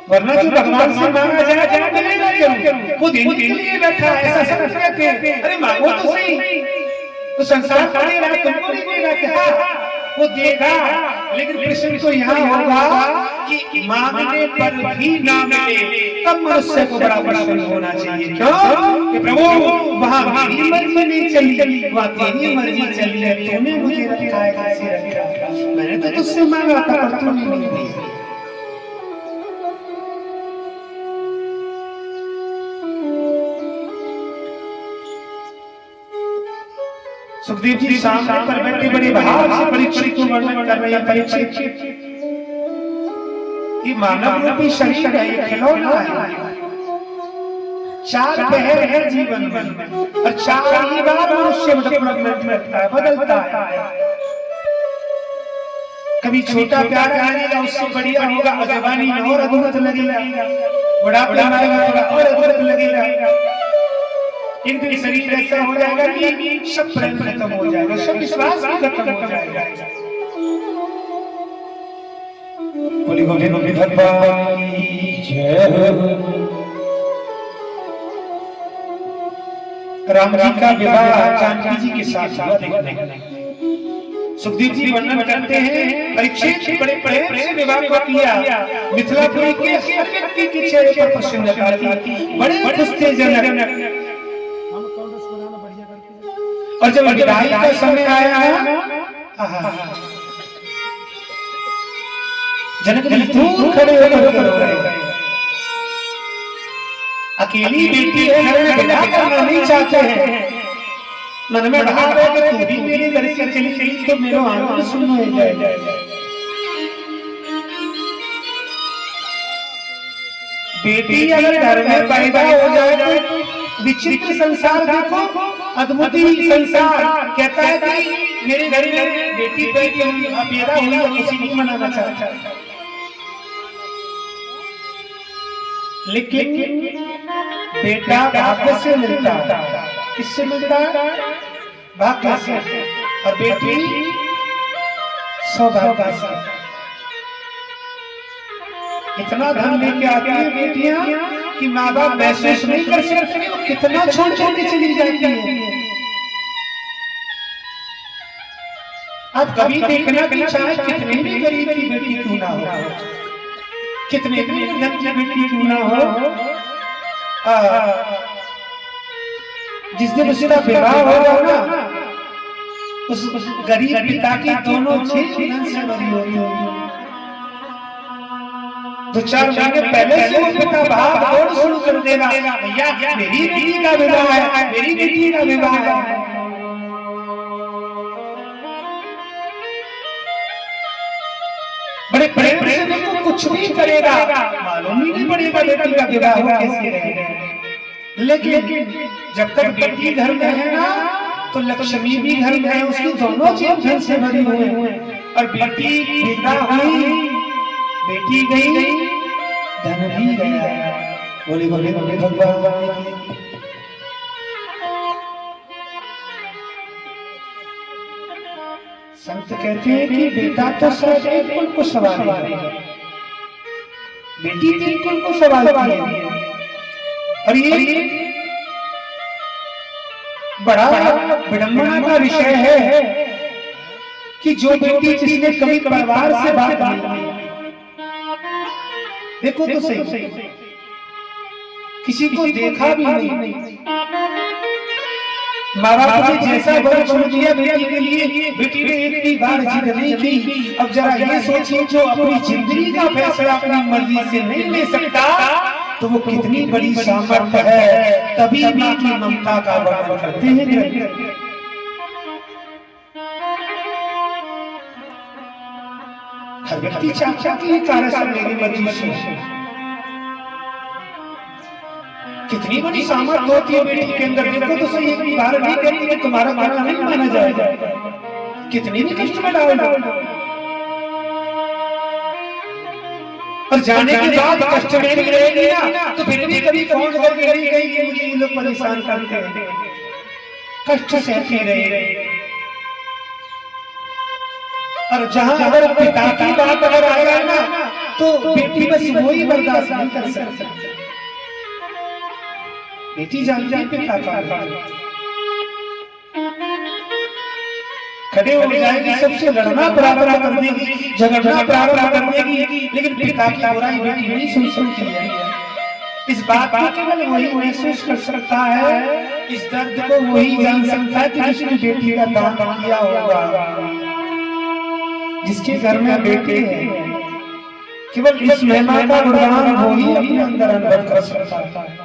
वरना जो भगवान से मांगा जाए मिलेगा जरूर। वो देने के लिए बैठा है, ऐसा समझ के अरे मांगो तो सही, तो संसार का दे रहा तुमको नहीं देगा क्या? वो देगा, लेकिन प्रश्न तो यहाँ होगा कि मांगने पर भी ना मिले तब मनुष्य को बड़ा प्रश्न होना चाहिए। क्यों? कि प्रभु वहाँ मेरी मर्जी नहीं चली, वहाँ तेरी मर्जी चली है, तूने मुझे रखा है कैसे रखा? मैंने तो तुझसे मांगा था पर तूने नहीं दिया। सुखदेव जी सामने पर बैठे बड़े भाव से परीक्षित को वर्णन कर रहे हैं। परीक्षित, ये मानव रूपी शरीर है, ये खिलौना है। 4 पहर है जीवन में और 4 ही बार मनुष्य डेवलपमेंट करता है, बदलता है। कभी छोटा प्यार आएगा उससे बढ़िया होगा, जवानी में और अद्भुत लगेगा, बुढ़ापे में आएगा और अद्भुत लगेगा। एक दिन शरीर ऐसा हो जाएगा कि सब प्रेम खत्म हो जाएगा, सब विश्वास भी खत्म हो जाएगा। बोली गोविंद भगवान की जय। राम जी का विवाह जानकी जी के साथ हुआ। देखना सुखदेव जी वर्णन करते हैं, परीक्षित बड़े प्रेम से विवाह को किया। मिथिलापुरी के हर व्यक्ति के चेहरे पर प्रसन्नता थी, बड़े खुश थे जनक। और जब विदाई का समय आया, जनक जी दूर खड़े होकर अकेली बेटी है, घर में विदा करना नहीं चाहते हैं। मन में भाव है कि तू भी मेरे घर से चली तो मेरा आंगन सुन्न हो जाए। बेटी अगर घर में पैदा हो जाए तो विचित्र संसार देखो, अद्भुत संसार कहता है कि मेरे घर में बेटी पैदा हुई है, किसी नहीं मनाना चाहता। लेकिन बेटा भाग्य से मिलता है। किससे मिलता है? भाग्य से। और बेटी सौभाग्य से। इतना धन लेके आती है बेटियां कि माँ बाप महसूस नहीं कर सकते वो कितना छोड़ छोड़ के चली जाती है। अब कभी देखना भी चाहे कितने भी गरीब की बेटी क्यों ना हो, कितने भी धन की बेटी क्यों ना हो, जिस दिन उसका विवाह होगा ना, उस गरीब पिता की दोनों चीज धन से भरी होगी। 2-4 महीने पहले से वो पिता भाग दौड़ शुरू कर देगा, भैया मेरी बेटी का विवाह है, मेरी बेटी का विवाह है। बड़े प्रेम से देखो कुछ भी करेगा, मालूम ही नहीं पड़ेगा बेटी का विवाह हो कैसे रहेगा। लेकिन जब तक बेटी घर में है ना, तो लक्ष्मी भी घर में है, उसकी दोनों चीज धन से भरी हुई है। और बेटी विदा हुई, बेटी गई, धन भी गया। बोली बोली बोली भगवान की। संत कहते हैं कि बेटा तो शायद एक कुल को सवाल है, बेटी 3 कुल को सवाल है। और ये बड़ा विडंबना का विषय है कि जो बेटी जिसने कभी परिवार से बात नहीं, देखो तो सही, किसी को देखा भी नहीं, माँ बाप ने जैसा वर छोड़ दिया बेटी के लिए, बेटी ने एक भी बार जिद नहीं की। अब जरा ये सोचिए, जो अपनी जिंदगी का फैसला अपनी मर्जी से नहीं ले सकता, तो वो कितनी बड़ी सामर्थ्य है। तभी माँ की ममता का वर्णन करते हैं। हर व्यक्ति चाचा की कार्य से मेरी मर्जी से, कितनी बड़ी सामर्थ्य होती है बेटी के अंदर। देखो तो सही, एक बार नहीं कहती है तुम्हारा माना नहीं माना जाएगा, कितनी भी कष्ट में डालो। और जाने के बाद कष्ट में भी रहेगी ना, तो फिर भी कभी फोन करके नहीं कहेगी कि मुझे ये लोग परेशान करते हैं, कष्ट सहती रहे। और जहां अगर पिता की बात अगर आएगा ना, तो बेटी बस वही बर्दाश्त नहीं कर सकता। बेटी जानती है पिता का खड़े हो जाएगी, सबसे लड़ना प्रारंभ कर देगी, झगड़ना प्रारंभ कर देगी, लेकिन पिता की बुराई बेटी नहीं सुन सकती है। इस बात को केवल वही महसूस कर सकता है, इस दर्द को वही जान सकता है कि जिसने बेटी का दान किया होगा, जिसके घर में बेटी है। केवल इस महिमा का गुणगान वो ही अपने अंदर अनुभव कर सकता है।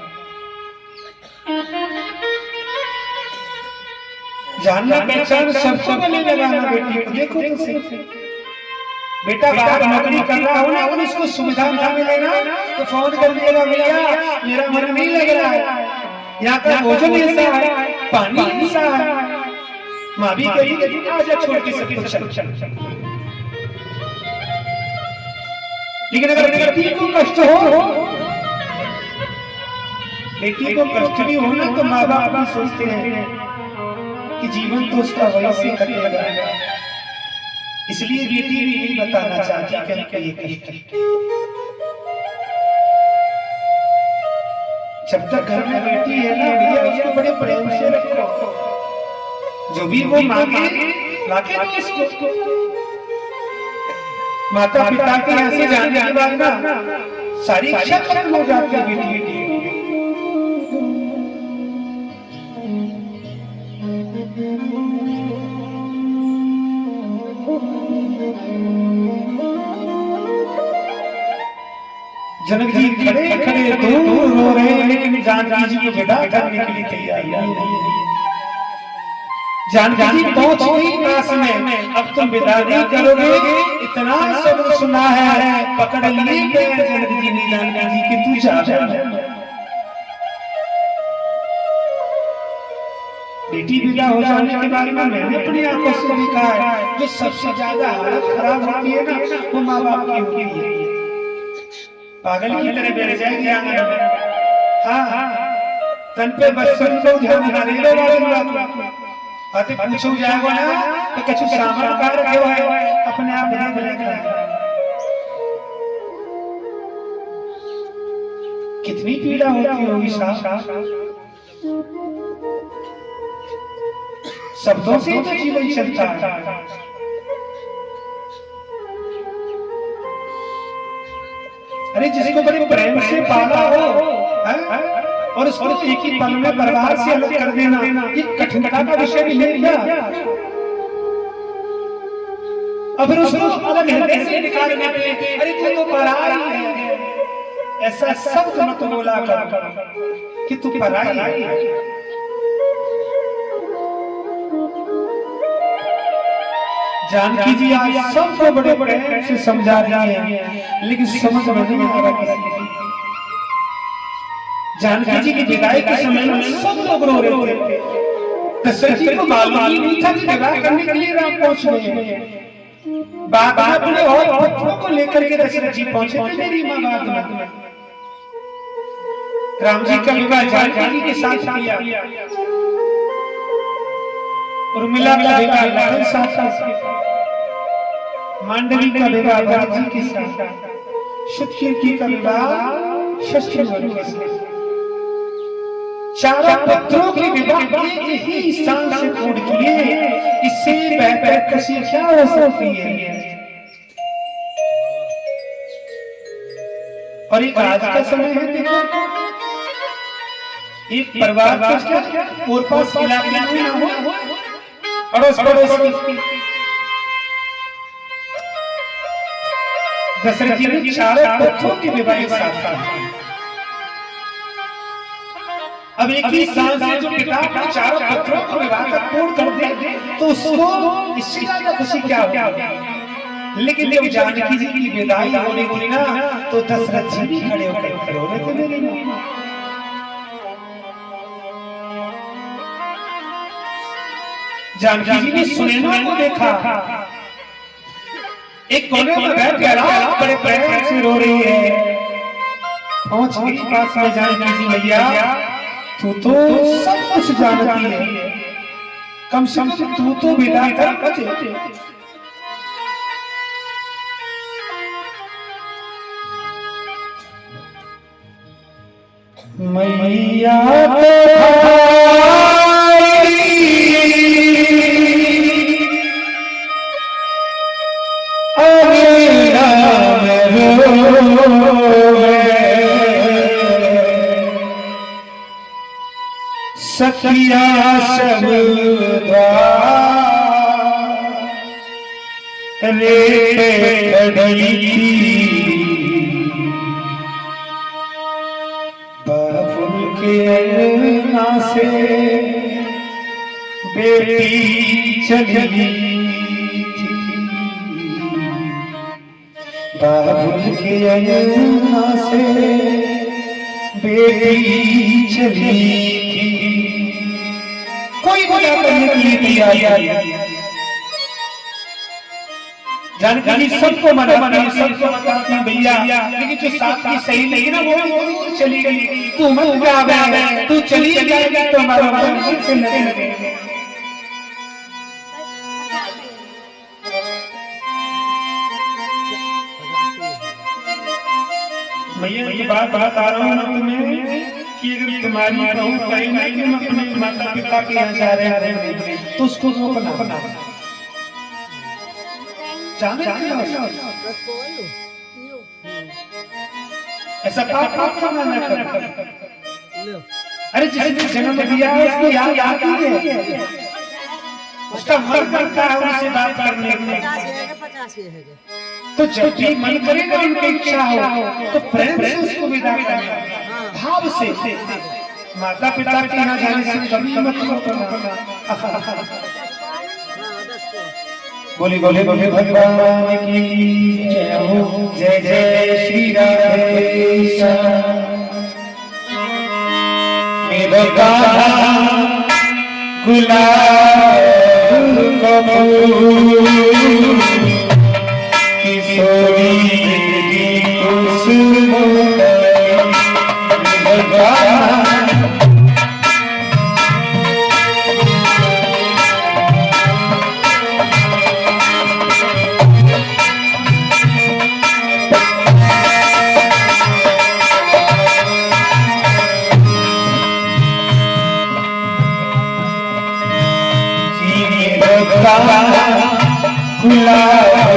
जानना पहचान सबको गले लगाना बेटी को। देखो तो सही, बेटा बाहर नौकरी कर रहा हो ना, और उसको सुविधा ना मिले ना तो फोन कर देगा, भैया मेरा मन नहीं लग रहा है, यहाँ का भोजन ऐसा है, पानी ऐसा है। माँ भी कहेगी आजा छोड़ के सब कुछ चल। लेकिन अगर बेटी को कष्ट हो, बेटी को कष्ट भी हो ना, तो माँ बाप भी सोचते हैं कि जीवन तो उसका वैसे कटेगा, इसलिए बेटी भी यही बताना चाहती है कि ये कष्ट। जब तक घर में बेटी है ना भैया, उसको बड़े प्रेम से रखो, जो भी वो मांगे लाके दो उसको। माता पिता के यहाँ से जाने के बाद ना सारी इच्छा खत्म हो जाती है बेटी की। जनक जी खड़े खड़े दूर रो रहे हैं, लेकिन जानकी जी को विदा करने के लिए तैयार नहीं। जानकी जी पहुंच गई पास में, अब तुम विदा नहीं करोगे, इतना शब्द सुना है, पकड़ लिए गए जनक जी ने जानकी जी की, तू जा। बेटी विदा हो जाने के बाद में मैंने अपनी आंखों से देखा है, जो सबसे ज्यादा हालत खराब होती है ना, वो माँ बाप की होती है। पागल की तरह बैठ जाएगी आंगन में, हाँ तन पे बचपन को ध्यान देगा, आते पूछो जाएगा ना तो कछु सामान का रखे हुआ है, अपने आप देख लेगा। कितनी पीड़ा होती होगी साहब, शब्दों से तो जीवन चलता है। अरे जिसको बड़े प्रेम से पाला हो और उसको एक ही पल में परिवार से अलग कर देना, ये कठिनता का विषय नहीं है क्या? और फिर उसको अलग हृदय से निकालने के, अरे तू तो पराई है, ऐसा शब्द मत बोला कर कि तू पराई है। जानकी जी आज सबको बड़े बड़े से समझा रही है, लेकिन समझ में नहीं आ रहा किसी को। जानकी जी की विदाई के समय में सब लोग रो रहे थे, दशरथ जी को मालूम ही नहीं था कि विवाह करने के लिए राम पहुंच गए हैं। बाद में अपने और पुत्रों को लेकर के दशरथ जी पहुंचे थे मेरी मां बाद में। राम जी का विवाह जानकी जी के साथ किया, उर्मिला का विवाह लखन साथ, मांडवी का विवाह भरत जी के साथ, शुतकीर्ति का विवाह शत्रुघ्न के साथ। चारों पुत्रों के विवाह एक ही स्थान से पूर्ण किए, इससे बेहतर खुशी क्या हो सकती है। और एक आज का समय है, देखो एक परिवार पूर्व पास इलाके में ना हो, अड़ोस पड़ोस की दशरथ जी ने चारों पुत्रों के विवाह साथ। अब एक ही साल से जो पिता अपने चारों पुत्रों को विवाह का पूर्ण कर दे तो उसको इससे ज्यादा खुशी क्या होगी। लेकिन जब जानकी जी की विदाई होने की ना, तो दशरथ जी भी खड़े होकर रो रहे थे मेरी मां। जानकी जी ने सुनैना को देखा, एक कोने में बैठ कर बड़े प्रेम से रो रही है। पहुंच गई पास में जानकी जी, भैया तू तो सब कुछ जानती है, कम से कम तू तो विदा कर मुझे। मैया सखिया सब बाबुल के अंगना से बेटी चली थी, बाबुल के अंगना से बेटी चली थी। कोई गुनाह करने के लिए तैयार जानकारी सबको मनाती है, सबको बताती है भैया, लेकिन जो साथ की सही नहीं ना वो चली गई, तू मत जा, तू चली जाएगी तो हमारा मन से लगे। भैया ये बात बता रहा हूँ ना तुम्हें कि अगर तुम्हारी बहू कहीं ना कहीं अपने माता पिता के यहाँ जा रहे हैं तो उसको रोकना ऐसा पाप करना न कर। अरे जिसने जन्म दिया है उसको याद आती है, उसका मन करता है उनसे बात करने में। तो जब भी मन करेगा उनकी इच्छा हो तो प्रेम से उसको विदा करना, भाव से। माता पिता के यहाँ जाने से कभी मत रोकना। बोली बोली बोली भगवान की जय हो, जय जय श्री राधेशा। मेरा गाना गुलाब का फूल किशोरी की खुशबू, मेरा गाना गुलाब का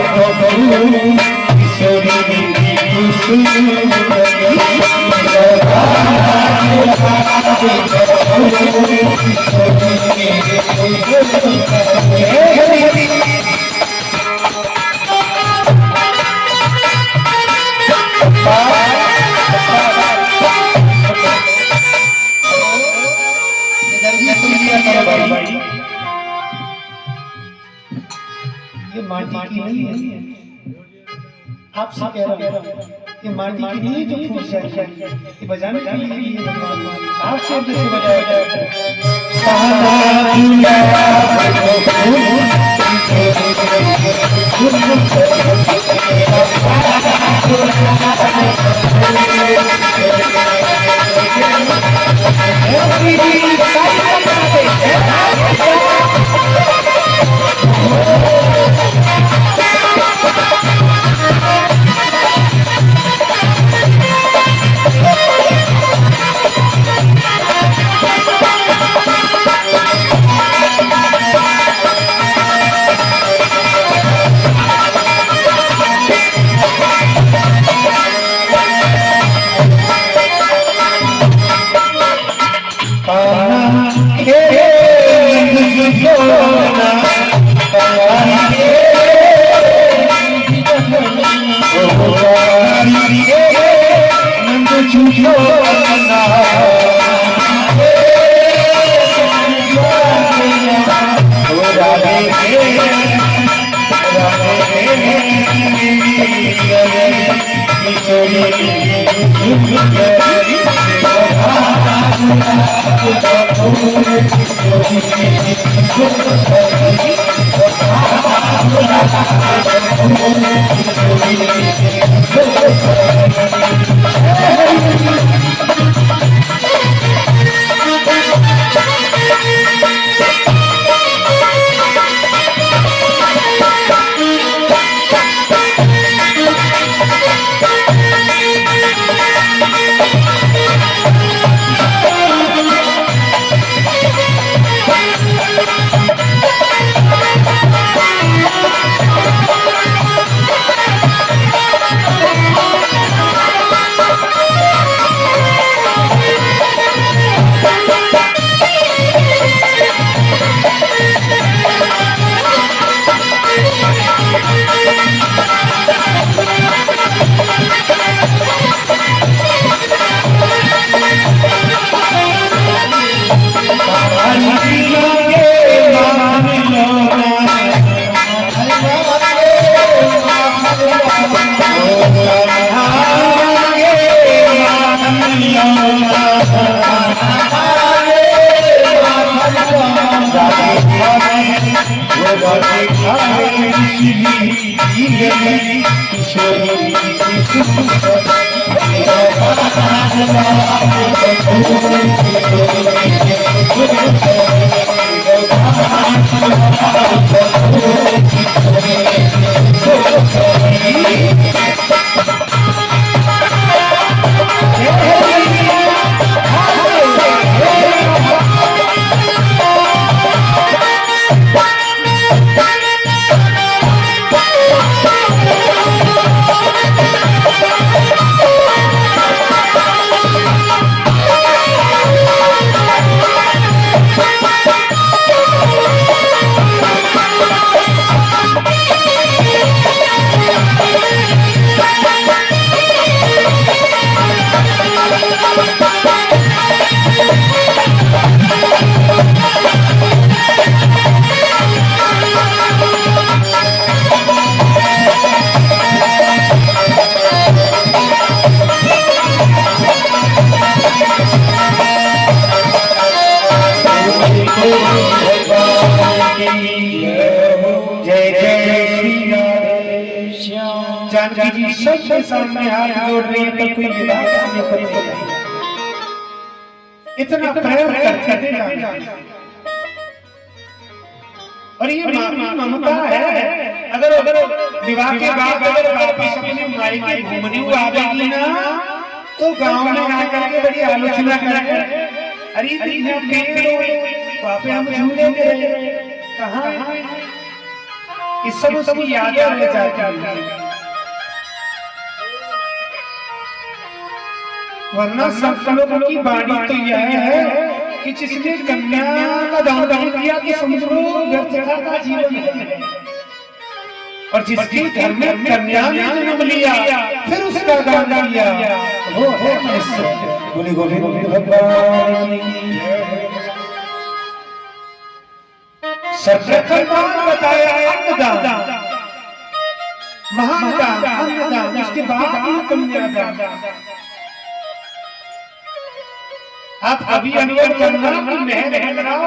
फूल किशोरी की खुशबू, ये माटी की नहीं है, आपसे कह रहा हूँ ये माटी की नहीं है जो फूट जाए, ये बजाने के लिए आपसे जैसे बजाया जानकी जी सबके सामने हाथ जोड़ रही है पर कोई विवाह करने को नहीं, इतना प्रेम करते थे और ये ममता है। अगर विवाह के बाद अगर वापस अपने मायके घूमने को आवेगी ना तो गांव में आकर के बड़ी आलोचना करेंगे, अरे इतना पेड़ वापस हम झूलेंगे कहाँ, इस सब उसकी यादें रह जाती हैं। वरना सब लोगों की बाणी तो यह है कि जिसने कन्या का दान किया कि समझ लो व्यर्थता का जीवन है, और जिसके घर में कन्या ने जन्म लिया फिर उसका दान किया वो है मनुष्य। बोले गोविंद भगवान सर्वप्रथम बताया अन्नदान, महादान, अन्नदान, उसके बाद कन्यादान। आप अभी अनुभव करना कि मैं रह रहा हूं,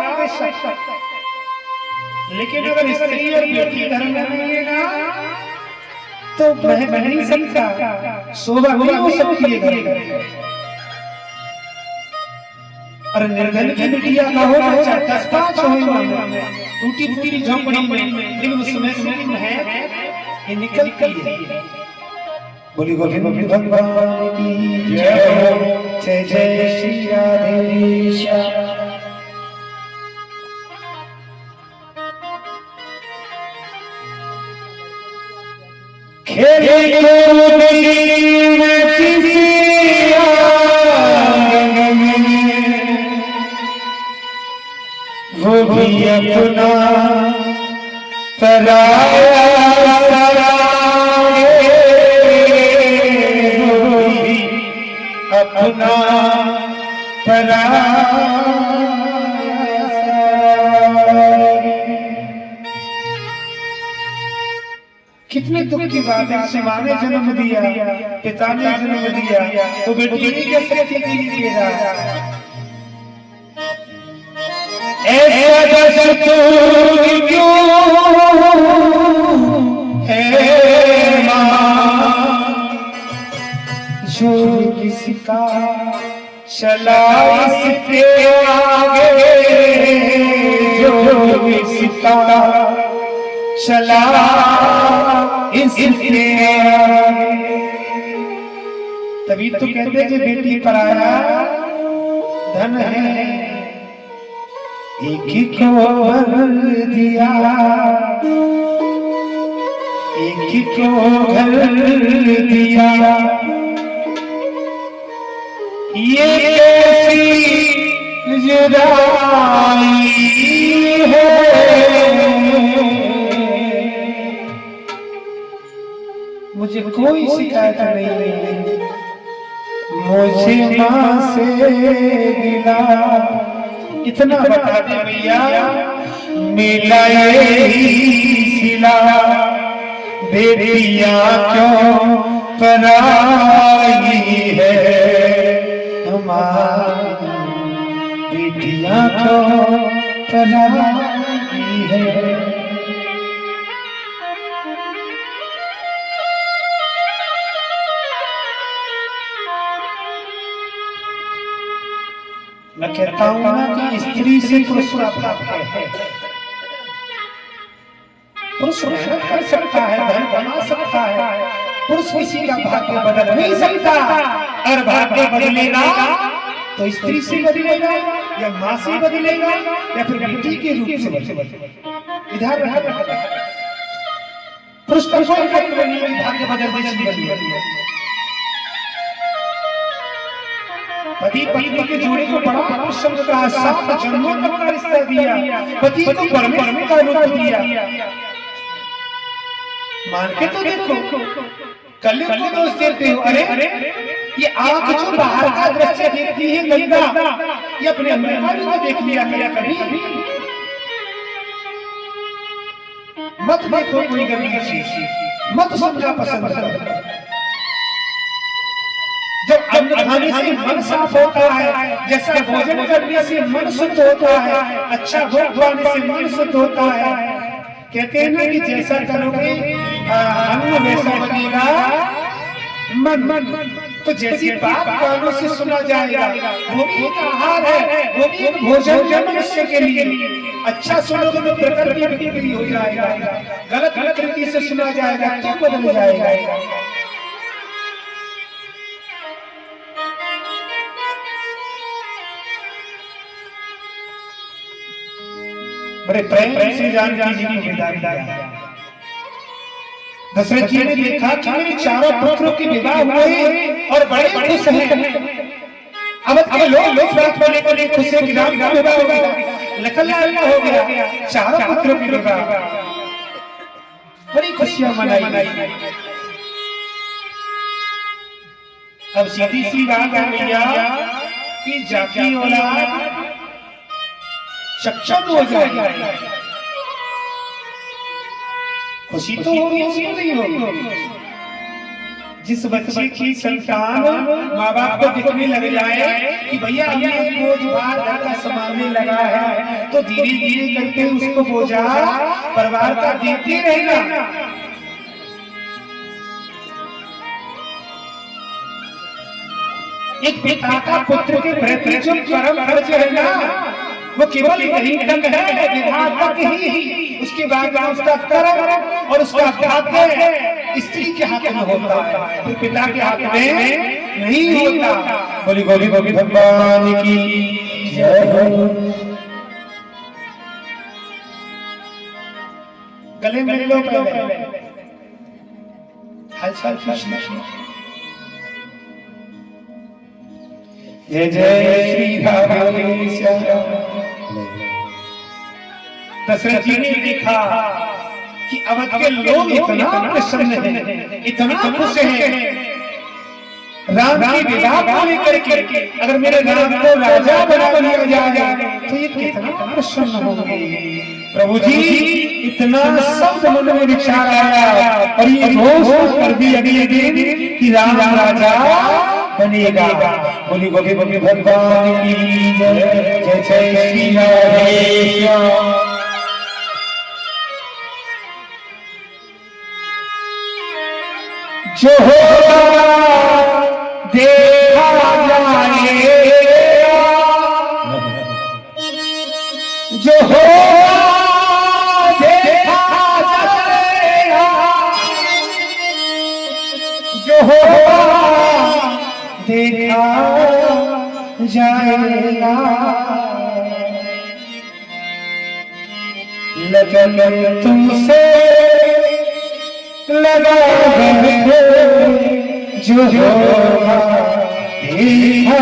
लेकिन अगर स्त्री और बेटी घर में नहीं है ना तो मैं नहीं सकता, शोभा नहीं हो सकती है घर में। और निर्धन की बिटिया का हो बच्चा 10-5 हो टूटी फूटी झोपड़ी में, लेकिन उसमें से महक ये निकलती है। बोली गोविंद भगवान की जय, जय जय श्री राधेश। खेले वो भी अपना पराया अपना पराया। कितने दुख की बात है, माँ ने जन्म दिया, पिता ने जन्म दिया, तो बेटी कैसे दीजिएगा। ऐसा क्यों है माँ जो किसका चला इसके आगे, जो किसका चला इसके आगे। तभी तो कहते जो बेटी पराया धन है, एक ही को घर दिया, एक ही को घर दिया। ये कैसी जुदाई है, मुझे कोई शिकायत नहीं, मुझे माँ से मिला। इतना बता दे भैया, मिला यही सिला, बेटियां क्यों पराई है हमारी, बेटियां क्यों पराई है। मैं कहता हूं ना कि स्त्री से पुरुष प्राप्त है। पुरुष मेहनत कर सकता है, धन कमा सकता है, पुरुष किसी का भाग्य बदल नहीं सकता। अगर भाग्य बदलेगा तो स्त्री से बदलेगा या माँ से बदलेगा या फिर बेटी के रूप से बदलेगा। इधर पुरुष का कोई हक नहीं है भाग्य बदलने। पति पत्नी के जोड़े को बड़ा परिश्रम का 7 जन्मों तक का रिश्ता दिया, पति को परमेश्वर का रूप दिया। मान के तो देखो, कल को दोष देते हो, अरे ये आंख जो बाहर का दृश्य देखती है गंदा, ये अपने अंदर का भी तो देख लिया क्या कभी? मत देखो कोई गंदी चीज, मत समझा पसंद करो। जब अन्न खाने से मन साफ होता है, जैसा भोजन करने से मन शुद्ध होता है, अच्छा भोग पाने से मन शुद्ध होता है। कहते हैं ना कि जैसा करोगे अन्न वैसा बनेगा मन। तो जैसी बात कानों से सुना जाएगा वो भी एक आहार है, वो भी एक भोजन है मनुष्य के लिए। अच्छा सुनोगे तो प्रकृति भी हो जाएगा, गलत प्रकृति से सुना जाएगा तो बदल जाएगा। बड़े प्रेम से जानकी जी की विदाई। दशरथ जी ने देखा कि मेरे चारों पुत्रों के विवाह हुए और बड़े खुश हैं। अब लोग बात करने को लिए खुश हैं कि राम का विवाह हो गया, लखन लाल का हो गया, चारों पुत्रों के विवाह, बड़ी खुशियां मनाई। अब सीधी सी बात है भैया कि जाति औलाद सक्षम हो जाएगा, खुशी तो होगी, क्यों नहीं होगी? जिस बच्चे की संतान माँ बाप को दिखने लग जाए कि भैया हमें बोझ भार घर का संभालने लगा है, तो धीरे धीरे करके उसको बोझा परिवार का देते रहेगा। एक पिता का पुत्र के प्रति जो कर्म फर्ज है ना, वो केवल यही तक है, विवाह तक ही। उसके बाद उसका कर्म और उसका भाग्य स्त्री के हाथ में होता है, तो पिता के हाथ में नहीं होता। बोली गोली गोली भगवान की जय हो। गले मिल लो पहले, हालचाल पूछना। जय जय श्री राम। दशरथ जी ने देखा कि अवध के लोग इतना प्रसन्न हैं, इतना खुश हैं राम के विवाह को लेकर के। अगर मेरे राम को राजा बना लिया जाए तो ये कितना प्रसन्न होंगे। प्रभु जी इतना शब्द मन में विचार आया और ये घोषणा कर दी अगले दिन कि राम राजा बनेगा। बोली गोभी गोभी भगवान की जय। जय जय श्री राम। जो देखा जाएगा, जो देखा जाएगा, जो देखा जाएगा। लगन तुमसे लगा जो होगा देखा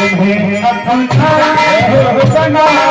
तुम्हें अपना बना